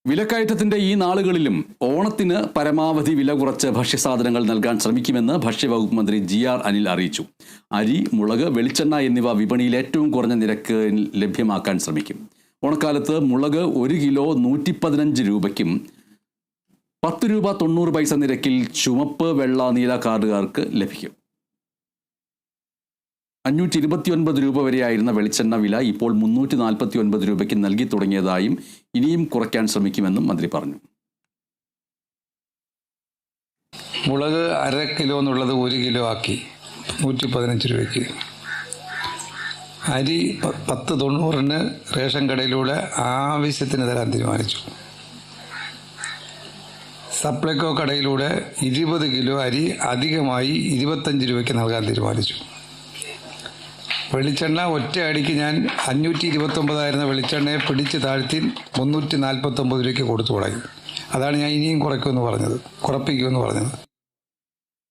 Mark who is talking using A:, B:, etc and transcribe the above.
A: വിലക്കയറ്റത്തിന്റെ ഈ നാളുകളിലും ഓണത്തിന് പരമാവധി വില കുറച്ച് ഭക്ഷ്യസാധനങ്ങൾ നൽകാൻ ശ്രമിക്കുമെന്ന് ഭക്ഷ്യവകുപ്പ് മന്ത്രി ജി.ആർ. അനിൽ അറിയിച്ചു. അരി, മുളക്, വെളിച്ചെണ്ണ എന്നിവ വിപണിയിൽ ഏറ്റവും കുറഞ്ഞ നിരക്കിൽ ലഭ്യമാക്കാൻ ശ്രമിക്കും. ഓണക്കാലത്ത് മുളക് 1 കിലോ 115 രൂപയ്ക്കും 10 രൂപ 90 പൈസ നിരക്കിൽ ചുമപ്പ്, വെള്ള, നീല കാർഡുകാർക്ക് ലഭിക്കും. 529 രൂപ വരെയായിരുന്ന വെളിച്ചെണ്ണ വില ഇപ്പോൾ 349 രൂപയ്ക്ക് നൽകി തുടങ്ങിയതായും ഇനിയും കുറയ്ക്കാൻ ശ്രമിക്കുമെന്നും മന്ത്രി പറഞ്ഞു.
B: മുളക് 1/2 കിലോ എന്നുള്ളത് 1 കിലോ ആക്കി 115 രൂപയ്ക്ക്. അരി 10.90 റേഷൻ കടയിലൂടെ ആവശ്യത്തിന് തരാൻ തീരുമാനിച്ചു. സപ്ലൈകോ കടയിലൂടെ 20 കിലോ അരി അധികമായി 25 രൂപയ്ക്ക് നൽകാൻ തീരുമാനിച്ചു. വെളിച്ചെണ്ണ ഒറ്റയടിക്ക് ഞാൻ 529 വെളിച്ചെണ്ണയെ പിടിച്ച് താഴ്ത്തി 349 രൂപയ്ക്ക് കൊടുത്തു തുടങ്ങി. അതാണ് ഞാൻ ഇനിയും കുറയ്ക്കുമെന്ന് പറഞ്ഞത്, കുറപ്പിക്കുമെന്ന് പറഞ്ഞത്.